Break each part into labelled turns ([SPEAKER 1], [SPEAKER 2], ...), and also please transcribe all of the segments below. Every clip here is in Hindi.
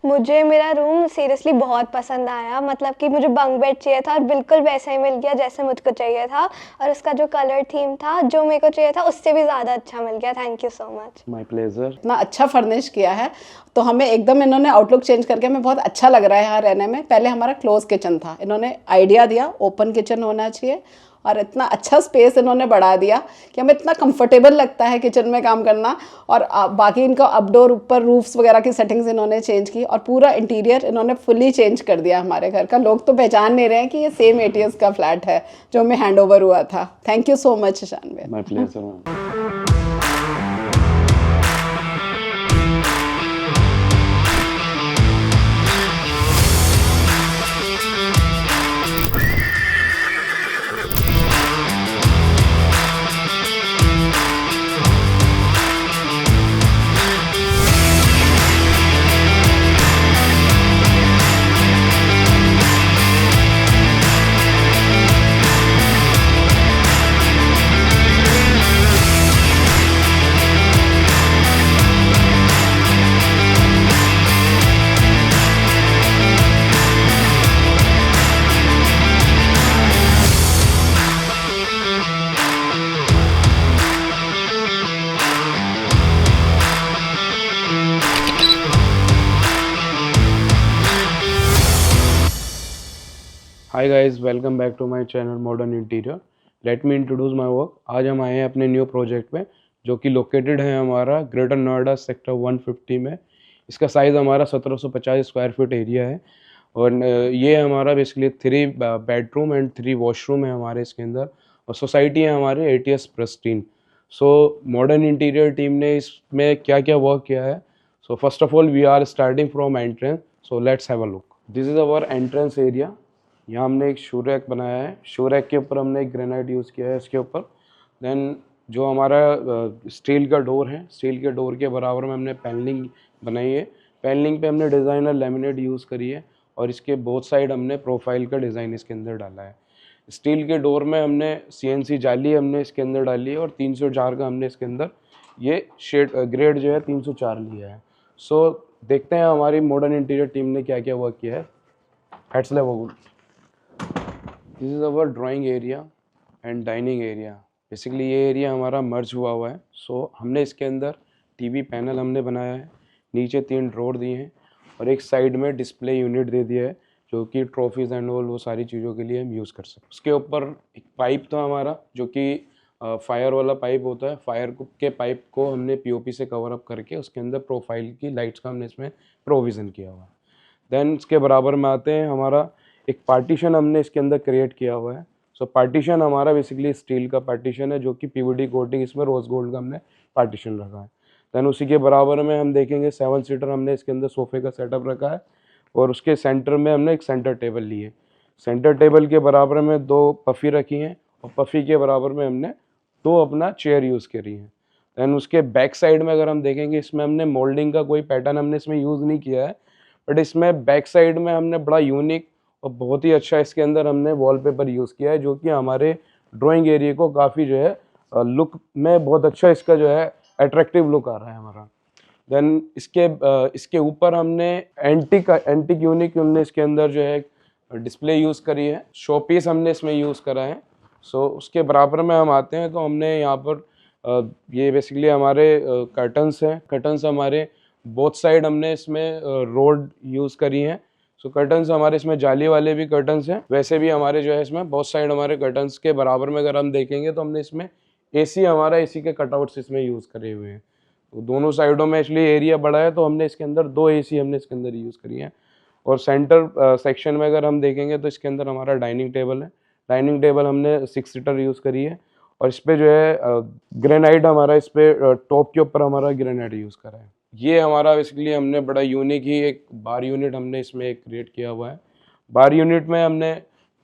[SPEAKER 1] मुझे मेरा रूम सीरियसली बहुत पसंद आया, मतलब कि मुझे बंक बेड चाहिए था और बिल्कुल वैसा ही मिल गया जैसे मुझको चाहिए था। और उसका जो कलर थीम था जो मेरे को चाहिए था उससे भी ज़्यादा अच्छा मिल गया। Thank you so much.
[SPEAKER 2] My pleasure.
[SPEAKER 3] इतना अच्छा फर्निश किया है तो हमें एकदम इन्होंने आउटलुक चेंज करके हमें बहुत अच्छा लग रहा है यहाँ रहने में। पहले हमारा क्लोज किचन था, इन्होंने आइडिया दिया ओपन किचन होना चाहिए और इतना अच्छा स्पेस इन्होंने बढ़ा दिया कि हमें इतना कंफर्टेबल लगता है किचन में काम करना। और बाकी इनका अपडोर ऊपर रूफ्स वगैरह की सेटिंग्स इन्होंने चेंज की और पूरा इंटीरियर इन्होंने फुली चेंज कर दिया हमारे घर का। लोग तो पहचान नहीं रहे हैं कि ये सेम एटीएस का फ्लैट है जो हमें हैंड ओवर हुआ था। Thank you so much Ishan भैया।
[SPEAKER 2] My pleasure. Hi guys, welcome back to my channel modern interior. Let me introduce my work. आज हम आए हैं अपने न्यू प्रोजेक्ट में जो कि लोकेटेड है हमारा ग्रेटर नोएडा सेक्टर 150 में। इसका साइज़ हमारा 1750 स्क्वायर फीट एरिया है और ये हमारा बेसिकली 3 बेडरूम एंड 3 वॉशरूम है हमारे इसके अंदर। और सोसाइटी है हमारी ATS Pristine. So modern interior team ने इसमें क्या क्या वर्क किया है। So first of all we are starting from entrance. So let's have a look. This is our entrance area. यहाँ हमने एक शू रैक बनाया है। शू रैक के ऊपर हमने एक ग्रेनाइट यूज़ किया है इसके ऊपर। देन जो हमारा स्टील का डोर है, स्टील के डोर के बराबर में हमने पैनलिंग बनाई है। पैनलिंग पे हमने डिज़ाइनर लेमिनेट यूज़ करी है और इसके बोथ साइड हमने प्रोफाइल का डिज़ाइन इसके अंदर डाला है। स्टील के डोर में हमने सीएनसी जाली हमने इसके अंदर डाली है और 304 का हमने इसके अंदर ये शेड ग्रेड जो है 304 लिया है। सो देखते हैं हमारी मॉडर्न इंटीरियर टीम ने क्या क्या वर्क किया है। Heads level. This is our drawing area and dining area. Basically ये एरिया हमारा मर्ज हुआ है। सो हमने इसके अंदर टीवी पैनल हमने बनाया है, नीचे 3 ड्रॉर दिए हैं और एक साइड में डिस्प्ले यूनिट दे दिया है जो कि ट्रॉफीज़ एंड ऑल वो सारी चीज़ों के लिए हम यूज़ कर सकते हैं। उसके ऊपर एक पाइप था हमारा जो कि फायर वाला पाइप होता है। फायर के पाइप को हमने पीओपी से कवर अप करके उसके अंदर प्रोफाइल की लाइट्स का हमने इसमें प्रोविज़न किया हुआ है। देन इसके बराबर में आते हैं हमारा एक पार्टीशन हमने इसके अंदर क्रिएट किया हुआ है। सो पार्टीशन हमारा बेसिकली स्टील का पार्टीशन है जो कि पीवीडी कोटिंग इसमें रोज़ गोल्ड का हमने पार्टीशन रखा है। देन उसी के बराबर में हम देखेंगे 7 सीटर हमने इसके अंदर सोफे का सेटअप रखा है और उसके सेंटर में हमने एक सेंटर टेबल ली है। सेंटर टेबल के बराबर में 2 पफ़ी रखी हैं और पफ़ी के बराबर में हमने 2 अपना चेयर यूज़ करी हैं। देन उसके बैक साइड में अगर हम देखेंगे इसमें हमने मोल्डिंग का कोई पैटर्न हमने इसमें यूज़ नहीं किया है, बट इसमें बैक साइड में हमने बड़ा यूनिक और बहुत ही अच्छा इसके अंदर हमने वॉलपेपर यूज़ किया है जो कि हमारे ड्राइंग एरिया को काफ़ी जो है लुक में बहुत अच्छा इसका जो है अट्रैक्टिव लुक आ रहा है हमारा। देन इसके ऊपर हमने एंटिक यूनिक हमने इसके अंदर जो है डिस्प्ले यूज़ करी है। शो पीस हमने इसमें यूज़ करा है। सो उसके बराबर में हम आते हैं तो हमने यहाँ पर ये बेसिकली हमारे कर्टन्स हैं। कर्टन्स हमारे बोथ साइड हमने इसमें रोड यूज़ करी हैं। सो कर्टन्स हमारे इसमें जाली वाले भी कर्टन्स हैं। वैसे भी हमारे जो है इसमें बहुत साइड हमारे कर्टन्स के बराबर में अगर हम देखेंगे तो हमने इसमें हमारा एसी के कटआउट्स इसमें यूज़ करे हुए हैं। तो दोनों साइडों में एक्चुअली एरिया बड़ा है तो हमने इसके अंदर 2 एसी हमने इसके अंदर यूज़ करी है। और सेंटर सेक्शन में अगर हम देखेंगे तो इसके अंदर हमारा डाइनिंग टेबल है। डाइनिंग टेबल हमने 6 सीटर यूज़ करी है और इस पर जो है ग्रेनाइट हमारा इस पर टॉप के ऊपर हमारा ग्रेनाइट यूज़ करा है। ये हमारा बेसिकली हमने बड़ा यूनिक ही एक बार यूनिट हमने इसमें एक क्रिएट किया हुआ है। बार यूनिट में हमने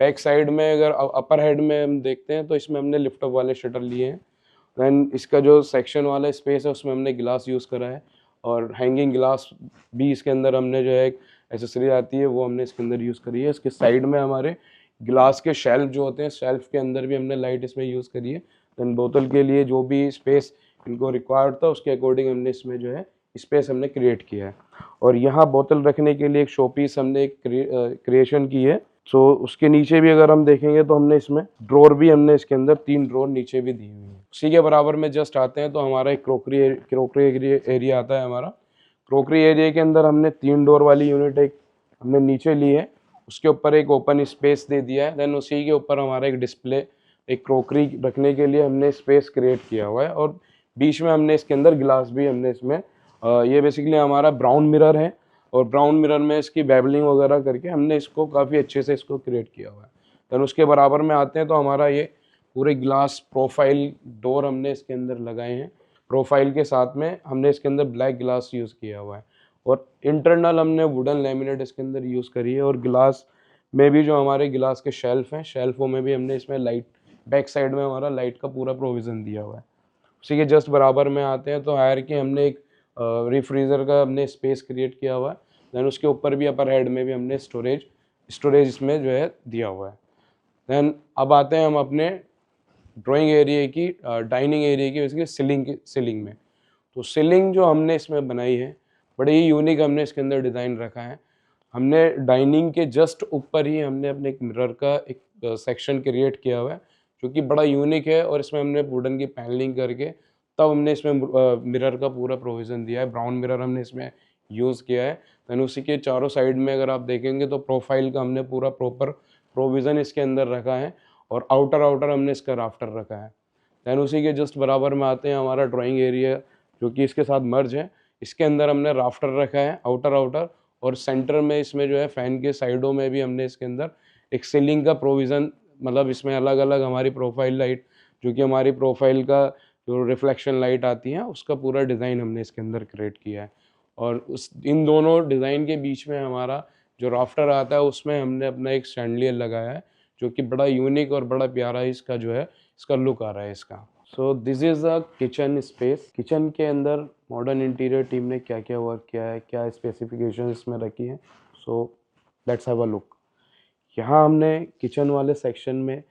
[SPEAKER 2] बैक साइड में अगर अपर हेड में हम देखते हैं तो इसमें हमने लिफ्ट अप वाले शटर लिए हैं। दैन इसका जो सेक्शन वाला स्पेस है उसमें हमने गिलास यूज़ करा है और हैंगिंग गिलास भी इसके अंदर हमने जो है एक एसेसरी आती है वो हमने इसके अंदर यूज़ करी है। इसके साइड में हमारे गिलास के शेल्फ जो होते हैं, शेल्फ के अंदर भी हमने लाइट इसमें यूज़ करी है। दैन बोतल के लिए जो भी स्पेस इनको रिक्वायर्ड था उसके अकॉर्डिंग हमने इसमें जो है स्पेस हमने क्रिएट किया है। और यहाँ बोतल रखने के लिए एक शो पीस हमने एक क्रिएशन की है। सो उसके नीचे भी अगर हम देखेंगे तो हमने इसमें ड्रॉर भी हमने इसके अंदर 3 ड्रॉर नीचे भी दी हुई है। उसी के बराबर में जस्ट आते हैं तो हमारा एक क्रोकरी एरिया आता है। हमारा क्रोकरी एरिया के अंदर हमने 3 डोर वाली यूनिट एक हमने नीचे ली है, उसके ऊपर एक ओपन स्पेस दे दिया है। देन उसी के ऊपर हमारा एक डिस्प्ले, एक क्रोकरी रखने के लिए हमने स्पेस क्रिएट किया हुआ है। और बीच में हमने इसके अंदर गिलास भी हमने इसमें ये बेसिकली हमारा ब्राउन मिरर है, और ब्राउन मिरर में इसकी बेबलिंग वगैरह करके हमने इसको काफ़ी अच्छे से इसको क्रिएट किया हुआ है। देन उसके बराबर में आते हैं तो हमारा ये पूरे ग्लास प्रोफाइल डोर हमने इसके अंदर लगाए हैं। प्रोफाइल के साथ में हमने इसके अंदर ब्लैक ग्लास यूज़ किया हुआ है, और इंटरनल हमने वुडन लैमिनेट इसके अंदर यूज़ करी है। और ग्लास में भी जो हमारे गिलास के शेल्फ हैं, शेल्फों में भी हमने इसमें लाइट, बैक साइड में हमारा लाइट का पूरा प्रोविज़न दिया हुआ है। उसी के जस्ट बराबर में आते हैं तो हायर की हमने एक रिफ्रीज़र का हमने स्पेस क्रिएट किया हुआ है। देन उसके ऊपर भी अपर हेड में भी हमने स्टोरेज इसमें जो है दिया हुआ है। देन अब आते हैं हम अपने ड्राइंग एरिया की, डाइनिंग एरिया की बेसिकली सीलिंग में। तो सीलिंग जो हमने इसमें बनाई है बड़े ही यूनिक हमने इसके अंदर डिज़ाइन रखा है। हमने डाइनिंग के जस्ट ऊपर ही हमने अपने एक मिरर का एक सेक्शन क्रिएट किया हुआ है जो कि बड़ा यूनिक है, और इसमें हमने वुडन की पैनलिंग करके तब हमने इसमें मिरर का पूरा प्रोविज़न दिया है। ब्राउन मिरर हमने इसमें यूज़ किया है। दैन उसी के चारों साइड में अगर आप देखेंगे तो प्रोफाइल का हमने पूरा प्रॉपर प्रोविज़न इसके अंदर रखा है, और आउटर हमने इसका राफ्टर रखा है। दैन उसी के जस्ट बराबर में आते हैं हमारा ड्राइंग एरिया जो कि इसके साथ मर्ज है। इसके अंदर हमने राफ्टर रखा है आउटर, और सेंटर में इसमें जो है फ़ैन के साइडों में भी हमने इसके अंदर एक सीलिंग का प्रोविज़न, मतलब इसमें अलग अलग हमारी प्रोफाइल लाइट, जो कि हमारी प्रोफाइल का जो रिफ्लेक्शन लाइट आती है उसका पूरा डिज़ाइन हमने इसके अंदर क्रिएट किया है। और उस इन दोनों डिज़ाइन के बीच में हमारा जो राफ्टर आता है उसमें हमने अपना एक शैंडलियर लगाया है जो कि बड़ा यूनिक और बड़ा प्यारा इसका जो है इसका लुक आ रहा है इसका। So this is a kitchen space. Kitchen के अंदर मॉडर्न इंटीरियर टीम ने क्या क्या वर्क किया है, क्या स्पेसिफिकेशन इसमें रखी है, सो लेट्स हैव अ लुक। यहाँ हमने किचन वाले सेक्शन में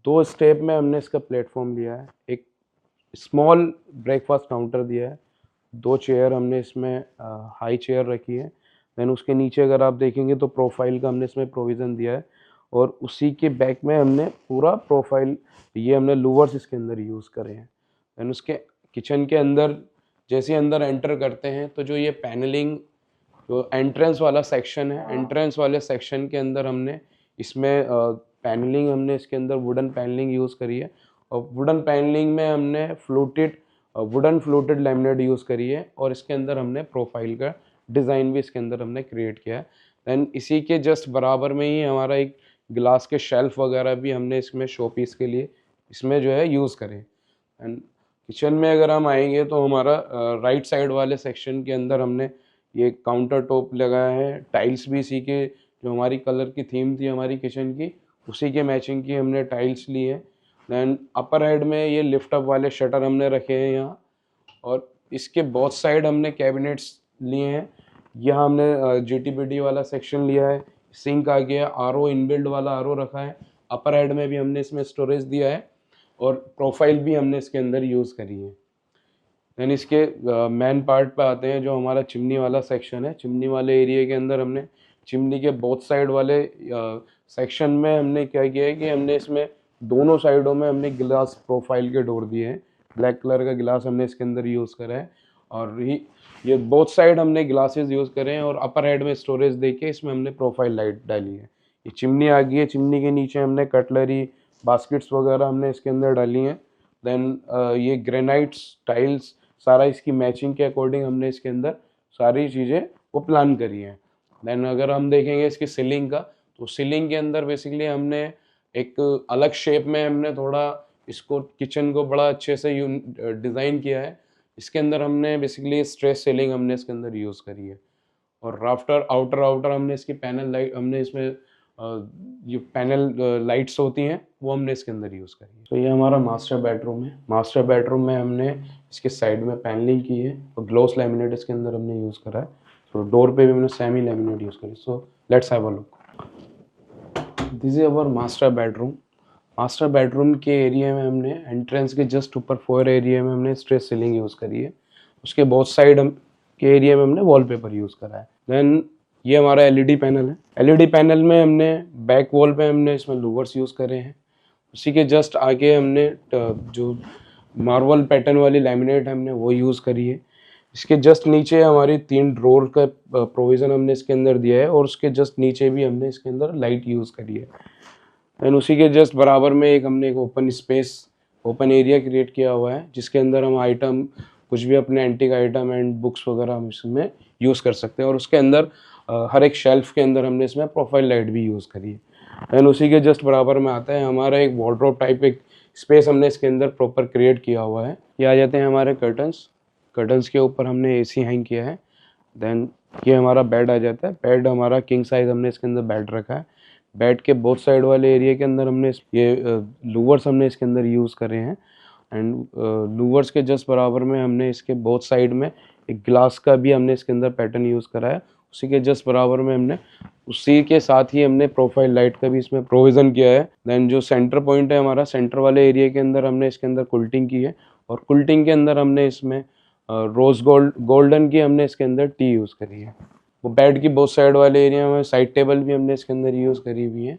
[SPEAKER 2] 2 स्टेप में हमने इसका प्लेटफॉर्म लिया है। एक स्मॉल ब्रेकफास्ट काउंटर दिया है, 2 चेयर हमने इसमें हाई चेयर रखी है। देन उसके नीचे अगर आप देखेंगे तो प्रोफाइल का हमने इसमें प्रोविज़न दिया है, और उसी के बैक में हमने पूरा प्रोफाइल, ये हमने लूवर्स इसके अंदर यूज़ करे हैं। देन उसके किचन के अंदर जैसे अंदर एंटर करते हैं तो जो ये पैनलिंग, जो एंट्रेंस वाला सेक्शन है, एंट्रेंस वाले सेक्शन के अंदर हमने इसमें पैनलिंग, हमने इसके अंदर वुडन पैनलिंग यूज़ करी है। और वुडन पैनलिंग में हमने वुडन फ्लोटेड लैमिनेट यूज़ करी है, और इसके अंदर हमने प्रोफाइल का डिज़ाइन भी इसके अंदर हमने क्रिएट किया है। दैन इसी के जस्ट बराबर में ही हमारा एक ग्लास के शेल्फ वगैरह भी हमने इसमें शो पीस के लिए इसमें जो है यूज़ करें। एंड किचन में अगर हम आएंगे तो हमारा राइट साइड वाले सेक्शन के अंदर हमने ये काउंटर टॉप लगाया है। टाइल्स भी इसी के, जो हमारी कलर की थीम थी हमारी किचन की, उसी के मैचिंग की हमने टाइल्स ली है। दैन अपर हेड में ये लिफ्ट अप वाले शटर हमने रखे हैं यहाँ, और इसके बोथ साइड हमने कैबिनेट्स लिए हैं। यहाँ हमने GTPD वाला सेक्शन लिया है, सिंक आ गया, RO इनबिल्ड वाला RO रखा है। अपर हेड में भी हमने इसमें स्टोरेज दिया है, और प्रोफाइल भी हमने इसके अंदर यूज़ करी है। दैन इसके मेन पार्ट पे आते हैं जो हमारा चिमनी वाला सेक्शन है। चिमनी वाले एरिया के अंदर हमने चिमनी के बोथ साइड वाले सेक्शन में हमने क्या किया है कि हमने इसमें दोनों साइडों में हमने गिलास प्रोफाइल के डोर दिए हैं। ब्लैक कलर का गिलास हमने इसके अंदर यूज़ करा है, और ये बोथ साइड हमने ग्लासेस यूज़ करे हैं, और अपर हेड में स्टोरेज देके इसमें हमने प्रोफाइल लाइट डाली है। ये चिमनी आ गई है, चिमनी के नीचे हमने कटलरी, बास्केट्स वगैरह हमने इसके अंदर डाली हैं। देन ये ग्रेनाइट्स, टाइल्स, सारा इसकी मैचिंग के अकॉर्डिंग हमने इसके अंदर सारी चीज़ें वो प्लान करी हैं। देन अगर हम देखेंगे इसकी सीलिंग का, तो सीलिंग के अंदर बेसिकली हमने एक अलग शेप में हमने थोड़ा इसको, किचन को बड़ा अच्छे से डिज़ाइन किया है। इसके अंदर हमने बेसिकली स्ट्रेस सीलिंग हमने इसके अंदर यूज़ करी है, और राफ्टर आउटर हमने इसकी पैनल लाइट, हमने इसमें जो पैनल लाइट्स होती हैं वो हमने इसके अंदर यूज़ करी है। तो ये हमारा मास्टर बेडरूम है। मास्टर बेडरूम में हमने इसके साइड में पैनलिंग की है, और ग्लॉस लैमिनेट इसके अंदर हमने यूज़ करा है। तो डोर पे भी हमने सेमी लैमिनेट यूज़ करी। सो let's have a look. This is our master bedroom. Master bedroom के एरिया में हमने एंट्रेंस के जस्ट ऊपर 4 एरिया में हमने स्ट्रेस सीलिंग यूज़ करी है। उसके बहुत साइड हम के एरिया में हमने वॉलपेपर यूज़ करा है। देन ये हमारा एलईडी पैनल है। एलईडी पैनल में हमने बैक वॉल पे हमने इसमें लूवर्स यूज़ करे हैं। उसी के जस्ट आगे हमने जो मार्बल पैटर्न वाली लैमिनेट हमने वो यूज़ करी है। इसके जस्ट नीचे हमारी 3 ड्रॉर का प्रोविज़न हमने इसके अंदर दिया है और उसके जस्ट नीचे भी हमने इसके अंदर लाइट यूज़ करी है। एंड उसी के जस्ट बराबर में हमने एक open space, open area create किया हुआ है जिसके अंदर हम आइटम कुछ भी अपने एंटीक आइटम एंड बुक्स वगैरह हम इसमें यूज़ कर सकते हैं। और उसके अंदर हर एक शेल्फ के अंदर हमने इसमें प्रोफाइल लाइट भी यूज़ करी है। एंड उसी के जस्ट बराबर में आता है हमारा एक वार्डरोब टाइप एक स्पेस हमने इसके अंदर प्रॉपर क्रिएट किया हुआ है। ये आ जाते हैं हमारे कर्टन्स के ऊपर हमने एसी हैंग किया है। देन ये हमारा बेड आ जाता है। बेड हमारा किंग साइज हमने इसके अंदर बेड रखा है। बेड के बोथ साइड वाले एरिया के अंदर हमने ये लूवर्स हमने इसके अंदर यूज़ करे हैं। एंड लूवर्स के जस्ट बराबर में हमने इसके बोथ साइड में एक ग्लास का भी हमने इसके अंदर पैटर्न यूज़ करा है। उसी के जस्ट बराबर में हमने उसी के साथ ही हमने प्रोफाइल लाइट का भी इसमें प्रोविज़न किया है। देन जो सेंटर पॉइंट है हमारा, सेंटर वाले एरिया के अंदर हमने इसके अंदर कुल्टिंग की है और कुल्टिंग के अंदर हमने इसमें रोज़ गोल्डन की हमने इसके अंदर टी यूज़ करी है। वो बेड की बोथ साइड वाले एरिया में साइड टेबल भी हमने इसके अंदर यूज़ करी हुई है।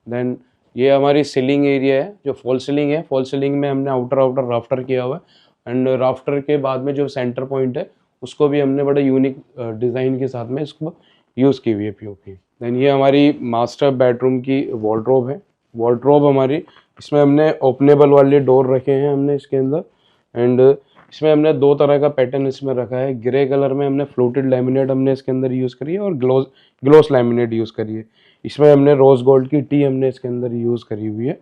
[SPEAKER 2] देन ये हमारी सीलिंग एरिया है, जो फॉल सीलिंग है। फॉल सीलिंग में हमने आउटर राफ्टर किया हुआ है एंड राफ्टर के बाद में जो सेंटर पॉइंट है उसको भी हमने बड़े यूनिक डिज़ाइन के साथ में इसको यूज़ की हुई है पीओपी। देन ये हमारी मास्टर बेडरूम की वार्डरोब है। वार्डरोब हमारी, इसमें हमने ओपनेबल वाले डोर रखे हैं हमने इसके अंदर। एंड इसमें हमने 2 तरह का पैटर्न इसमें रखा है। ग्रे कलर में हमने फ्लोटेड लैमिनेट हमने इसके अंदर यूज़ करी है और ग्लोस लैमिनेट यूज़ करी है। इसमें हमने रोज़ गोल्ड की टी हमने इसके अंदर यूज़ करी हुई है।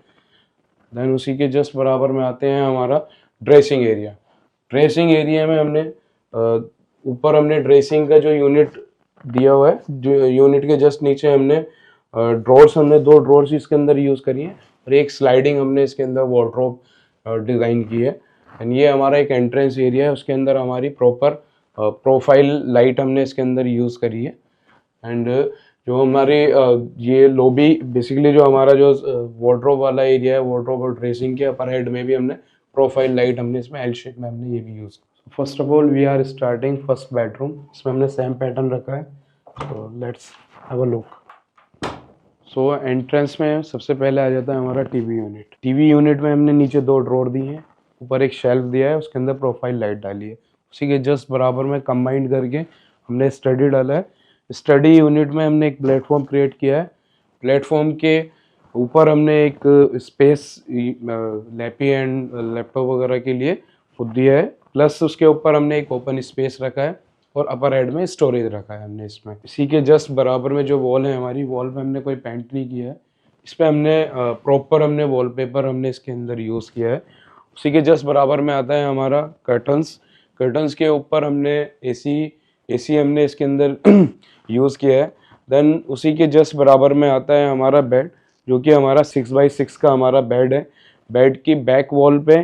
[SPEAKER 2] देन उसी के जस्ट बराबर में आते हैं हमारा ड्रेसिंग एरिया। ड्रेसिंग एरिया में हमने ऊपर हमने ड्रेसिंग का जो यूनिट दिया हुआ है, जो यूनिट के जस्ट नीचे हमने ड्रॉर्स, हमने 2 ड्रॉर्स इसके अंदर यूज़ करी है और एक स्लाइडिंग हमने इसके अंदर वार्डरोब डिज़ाइन की है। एंड ये हमारा एक एंट्रेंस एरिया है, उसके अंदर हमारी प्रॉपर प्रोफाइल लाइट हमने इसके अंदर यूज़ करी है। एंड जो हमारे ये लॉबी, बेसिकली जो हमारा जो वार्डरोब वाला एरिया है, वार्डरोब और ड्रेसिंग के अपर हेड में भी हमने प्रोफाइल लाइट हमने इसमें एल शेप में हमने ये भी use. First of all we are starting first bedroom. इसमें हमने सेम पैटर्न रखा है, तो let's have a look. So entrance में सबसे पहले आ जाता है हमारा टीवी यूनिट। टीवी यूनिट में हमने नीचे 2 ड्रॉर दिए हैं, ऊपर एक शेल्फ दिया है, उसके अंदर प्रोफाइल लाइट डाली है। उसी के जस्ट बराबर में कंबाइंड करके हमने स्टडी डाला है। स्टडी यूनिट में हमने एक प्लेटफॉर्म क्रिएट किया है। प्लेटफॉर्म के ऊपर हमने एक स्पेस लैपी एंड लैपटॉप वगैरह के लिए खुद दिया है, प्लस उसके ऊपर हमने एक ओपन स्पेस रखा है और अपर हेड में स्टोरेज रखा है हमने इसमें। इसी के जस्ट बराबर में जो वॉल है हमारी, वॉल पे हमने कोई पेंट नहीं किया है। इस पर हमने प्रॉपर हमने वॉलपेपर हमने इसके अंदर यूज़ किया है। उसी के जस्ट बराबर में आता है हमारा कर्टन्स के ऊपर हमने एसी हमने इसके अंदर यूज़ किया है। देन उसी के जस्ट बराबर में आता है हमारा बेड, जो कि हमारा 6x6 का हमारा बेड है। बेड की बैक वॉल पे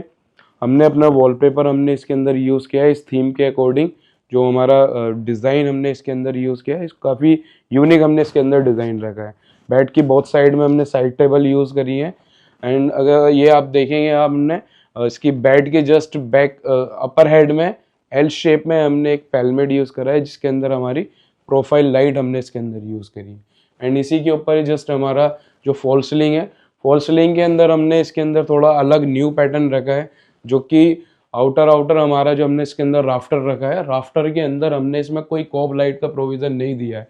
[SPEAKER 2] हमने अपना वॉलपेपर हमने इसके अंदर यूज़ किया है इस थीम के अकॉर्डिंग। जो हमारा डिज़ाइन हमने इसके अंदर यूज़ किया है, काफ़ी यूनिक हमने इसके अंदर डिज़ाइन रखा है। बेड की बोथ साइड में हमने साइड टेबल यूज़ करी है। एंड अगर ये आप देखेंगे, हमने इसकी बेड के जस्ट बैक अपर हेड में एल शेप में हमने एक पैलमेट यूज़ करा है, जिसके अंदर हमारी प्रोफाइल लाइट हमने इसके अंदर यूज़ करी है। एंड इसी के ऊपर जस्ट हमारा जो फॉल सीलिंग है, फॉल सीलिंग के अंदर हमने इसके अंदर थोड़ा अलग न्यू पैटर्न रखा है, जो कि आउटर हमारा जो हमने इसके अंदर राफ्टर रखा है, राफ्टर के अंदर हमने इसमें कोई कॉब लाइट का प्रोविज़न नहीं दिया है।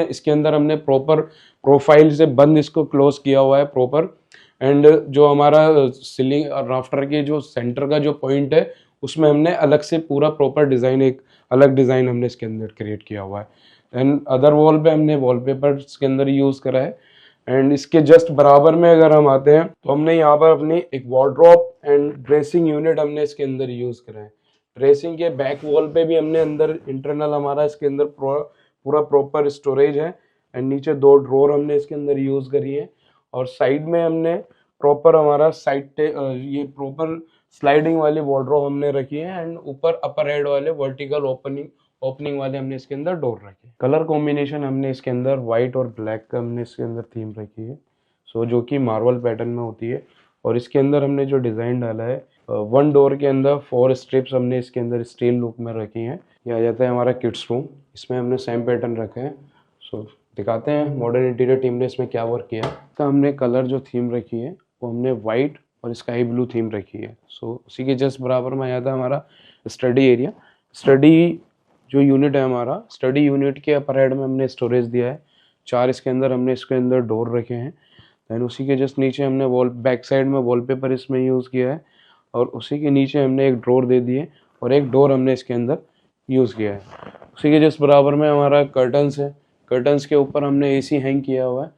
[SPEAKER 2] इसके अंदर हमने प्रॉपर प्रोफाइल से बंद इसको क्लोज किया हुआ है प्रॉपर। एंड जो हमारा सीलिंग राफ्टर के जो सेंटर का जो पॉइंट है, उसमें हमने अलग से पूरा प्रॉपर डिज़ाइन, एक अलग डिज़ाइन हमने इसके अंदर क्रिएट किया हुआ है। एंड अदर वॉल पे हमने वॉलपेपर इसके अंदर यूज़ करा है। एंड इसके जस्ट बराबर में अगर हम आते हैं, तो हमने यहाँ पर अपनी एक वार्डरोब एंड ड्रेसिंग यूनिट हमने इसके अंदर यूज़ करा है। ड्रेसिंग के बैक वॉल पे भी हमने अंदर इंटरनल हमारा इसके अंदर पूरा प्रॉपर स्टोरेज है। एंड नीचे 2 ड्रॉर हमने इसके अंदर यूज़ करी है और साइड में हमने प्रॉपर हमारा ये प्रॉपर स्लाइडिंग वाली वार्डरोब हमने रखी है। एंड ऊपर अपर हेड वाले वर्टिकल ओपनिंग वाले हमने इसके अंदर डोर रखे। कलर कॉम्बिनेशन हमने इसके अंदर वाइट और ब्लैक का हमने इसके अंदर थीम रखी है, जो कि मार्बल पैटर्न में होती है। और इसके अंदर हमने जो डिज़ाइन डाला है, 1 डोर के अंदर 4 स्ट्रिप्स हमने इसके अंदर स्टील लुक में रखी हैं। ये आ जाता है हमारा किड्स रूम, इसमें हमने सेम पैटर्न रखे हैं। सो दिखाते हैं मॉडर्न इंटीरियर टीम ने इसमें क्या वर्क किया है। तो हमने कलर जो थीम रखी है वो हमने वाइट और स्काई ब्लू थीम रखी है। सो उसी के जस्ट बराबर में आ जाता है हमारा स्टडी एरिया। स्टडी जो यूनिट है हमारा, स्टडी यूनिट के अपर हेड में हमने स्टोरेज दिया है, 4 इसके अंदर हमने इसके अंदर डोर रखे हैं। दैन उसी के जस्ट नीचे हमने वॉल बैक साइड में वॉलपेपर इसमें यूज़ किया है, और उसी के नीचे हमने एक ड्रॉर दे दिए और एक डोर हमने इसके अंदर यूज़ किया है। उसी के जस्ट बराबर में हमारा कर्टन्स है, कर्टन्स के ऊपर हमने एसी हैंग किया हुआ है।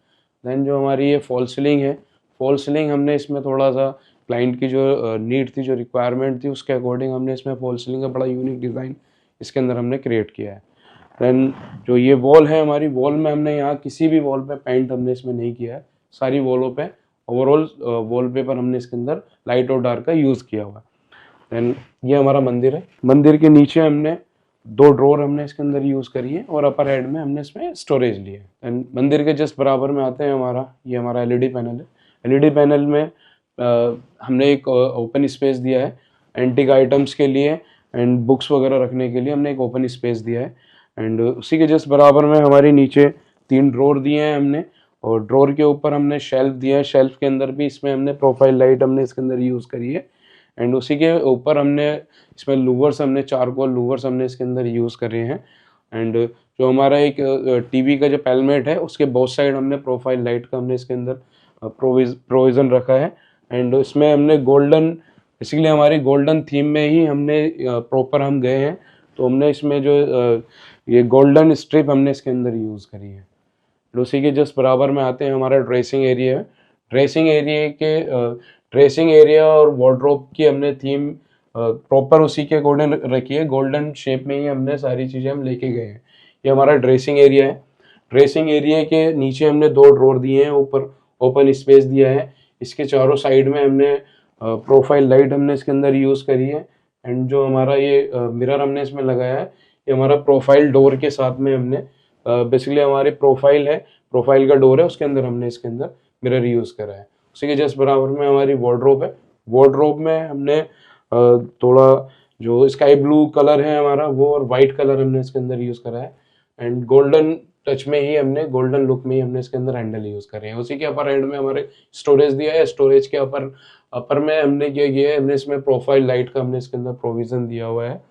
[SPEAKER 2] दैन जो हमारी ये फॉल सीलिंग है, फॉल सीलिंग हमने इसमें थोड़ा सा क्लाइंट की जो नीड थी, जो रिक्वायरमेंट थी, उसके अकॉर्डिंग हमने इसमें फॉल सीलिंग का बड़ा यूनिक डिज़ाइन इसके अंदर हमने क्रिएट किया है। दैन जो ये वॉल है हमारी, वॉल में हमने यहाँ किसी भी वॉल पे पेंट हमने इसमें नहीं किया है, सारी वॉलों पे ओवरऑल वॉलपेपर हमने इसके अंदर लाइट और डार्क का यूज़ किया हुआ है। दैन ये हमारा मंदिर है, मंदिर के नीचे हमने 2 ड्रॉर हमने इसके अंदर यूज़ करी है और अपर हेड में हमने इसमें स्टोरेज ली है। एंड मंदिर के जस्ट बराबर में आते हैं ये हमारा एलईडी पैनल है। एलईडी पैनल में हमने एक ओपन स्पेस दिया है एंटीक आइटम्स के लिए एंड बुक्स वगैरह रखने के लिए हमने एक ओपन स्पेस दिया है। एंड उसी के जस्ट बराबर में हमारी नीचे 3 ड्रॉर दिए हैं हमने, और ड्रॉर के ऊपर हमने शेल्फ दिया है। शेल्फ के अंदर भी इसमें हमने प्रोफाइल लाइट हमने इसके अंदर यूज़ करी है। एंड उसी के ऊपर हमने इसमें लूवर्स, हमने चारकोल लूवर्स हमने इसके अंदर यूज़ करे हैं। एंड जो हमारा एक टीवी का जो पैलमेट है, उसके बोथ साइड हमने प्रोफाइल लाइट का हमने इसके अंदर प्रोविज़न रखा है। एंड इसमें हमने गोल्डन, बेसिकली हमारी गोल्डन थीम में ही हमने प्रॉपर हम गए हैं, तो हमने इसमें जो ये गोल्डन स्ट्रिप हमने इसके अंदर यूज़ करी है। उसी के जस्ट बराबर में आते हैं हमारा ड्रेसिंग एरिया है। ड्रेसिंग एरिया और वार्डरोब की हमने थीम प्रॉपर उसी के अकॉर्डिंग रखी है, गोल्डन शेप में ही हमने सारी चीज़ें हम लेके गए हैं। ये हमारा ड्रेसिंग एरिया है। ड्रेसिंग एरिया के नीचे हमने 2 ड्रॉर दिए हैं, ऊपर ओपन स्पेस दिया है। इसके चारों साइड में हमने प्रोफाइल लाइट हमने इसके अंदर यूज़ करी है। एंड जो हमारा ये मिरर हमने इसमें लगाया है, ये हमारा प्रोफाइल डोर के साथ में हमने बेसिकली हमारी प्रोफाइल है, प्रोफाइल का डोर है, उसके अंदर हमने इसके अंदर मिरर यूज़ करा है। उसी के जस्ट बराबर में हमारी वार्डरोब है। वार्डरोब में हमने थोड़ा जो स्काई ब्लू कलर है हमारा, वो और वाइट कलर हमने इसके अंदर यूज़ करा है। एंड गोल्डन टच में ही हमने, गोल्डन लुक में ही हमने इसके अंदर हैंडल यूज़ करे हैं। उसी के अपर एंड में हमारे स्टोरेज दिया है। स्टोरेज के अपर में हमने क्या किया है, हमने इसमें प्रोफाइल लाइट का हमने इसके अंदर प्रोविज़न दिया हुआ है।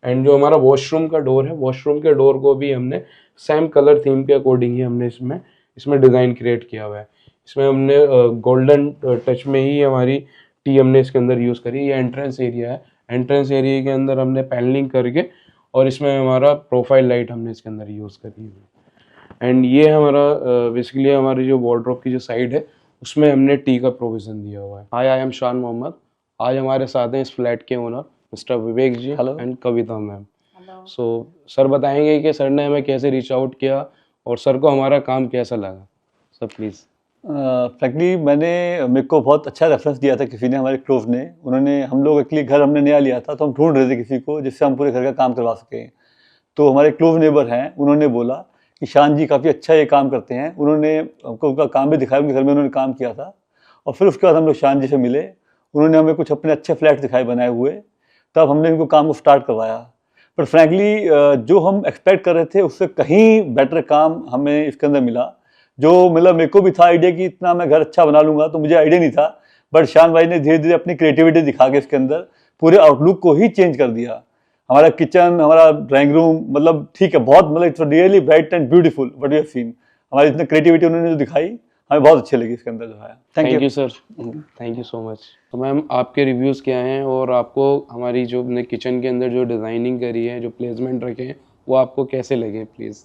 [SPEAKER 2] एंड जो हमारा वॉशरूम का डोर है, वॉशरूम के डोर को भी हमने सेम कलर थीम के अकॉर्डिंग ही हमने इसमें डिज़ाइन क्रिएट किया हुआ है। इसमें हमने गोल्डन टच में ही हमारी टी हमने इसके अंदर यूज़ करी। ये एंट्रेंस एरिया है, एंट्रेंस एरिया के अंदर हमने पैनलिंग करके और इसमें हमारा प्रोफाइल लाइट हमने इसके अंदर यूज़ करी है। एंड ये हमारा बेसिकली हमारी जो वार्डरोब की जो साइड है, उसमें हमने टी का प्रोविज़न दिया हुआ है। हाय, आई एम शान मोहम्मद। आज हमारे साथ हैं इस फ्लैट के owner mister Vivek ji and Kavita ma'am. So sir बताएंगे कि सर ने हमें कैसे रीच आउट किया और सर को हमारा काम कैसा लगा। Sir please.
[SPEAKER 4] फ्रैंकली मेरे को बहुत अच्छा रेफरेंस दिया था किसी ने, हमारे क्लोज ने। उन्होंने, हम लोग एक्चुअली घर हमने नया लिया था, तो हम ढूंढ रहे थे किसी को जिससे हम पूरे घर का काम करवा सकें। तो हमारे क्लोज नेबर हैं, उन्होंने बोला कि शान जी काफ़ी अच्छा ये काम करते हैं। उन्होंने हमको उनका काम भी दिखाया, उनके घर में उन्होंने काम किया था। और फिर उसके बाद हम लोग शान जी से मिले, उन्होंने हमें कुछ अपने अच्छे फ्लैट दिखाए बनाए हुए, तब हमने इनको काम को स्टार्ट करवाया। पर फ्रैंकली जो हम एक्सपेक्ट कर रहे थे उससे कहीं बेटर काम हमें इसके अंदर मिला। जो मतलब मेरे को भी था आइडिया कि इतना मैं घर अच्छा बना लूँगा, तो मुझे आइडिया नहीं था। बट शान भाई ने धीरे धीरे अपनी क्रिएटिविटी दिखा के इसके अंदर पूरे आउटलुक को ही चेंज कर दिया। हमारा किचन, हमारा ड्राइंग रूम, मतलब ठीक है, बहुत मतलब it's really bright and beautiful what we have seen. हमारी इतनी क्रिएटिविटी उन्होंने जो दिखाई, हमें बहुत अच्छी लगी इसके अंदर जो है।
[SPEAKER 2] Thank you sir, thank you so much. तो मैम, आपके रिव्यूज़ क्या हैं और आपको हमारी जो हमने किचन के अंदर जो डिज़ाइनिंग करी है, जो प्लेसमेंट रखे हैं, वो आपको कैसे लगे please?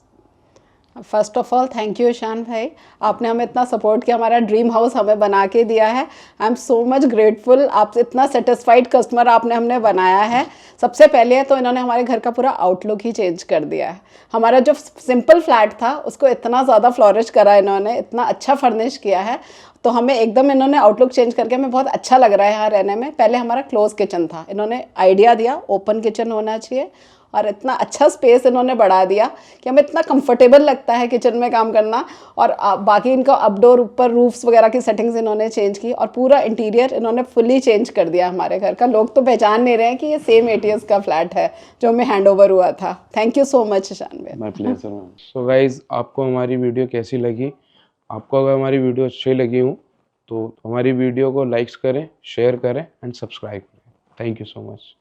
[SPEAKER 3] First of all thank you Ishan भाई, आपने हमें इतना सपोर्ट किया, हमारा ड्रीम हाउस हमें बना के दिया है। I am so much grateful, आप इतना सेटिस्फाइड कस्टमर आपने हमने बनाया है। सबसे पहले तो इन्होंने हमारे घर का पूरा आउटलुक ही चेंज कर दिया है। हमारा जो सिंपल फ्लैट था उसको इतना ज़्यादा फ्लोरिश करा इन्होंने, इतना अच्छा फर्निश किया है, तो हमें एकदम इन्होंने आउटलुक चेंज करके हमें बहुत अच्छा लग रहा है यहाँ रहने में। पहले हमारा क्लोज किचन था, इन्होंने आइडिया दिया ओपन किचन होना चाहिए, और इतना अच्छा स्पेस इन्होंने बढ़ा दिया कि हमें इतना कंफर्टेबल लगता है किचन में काम करना। और बाकी इनका अपडोर ऊपर रूफ्स वगैरह की सेटिंग्स इन्होंने चेंज की और पूरा इंटीरियर इन्होंने फुली चेंज कर दिया हमारे घर का। लोग तो पहचान नहीं रहे हैं कि ये सेम एटीएस का फ्लैट है जो हमें हैंड ओवर हुआ था। Thank you so much Shanvi.
[SPEAKER 4] My pleasure ma'am.
[SPEAKER 2] So guys, आपको हमारी वीडियो कैसी लगी? आपको अगर हमारी वीडियो अच्छी लगी हो तो हमारी वीडियो को लाइक्स करें, शेयर करें एंड सब्सक्राइब करें। Thank you so much.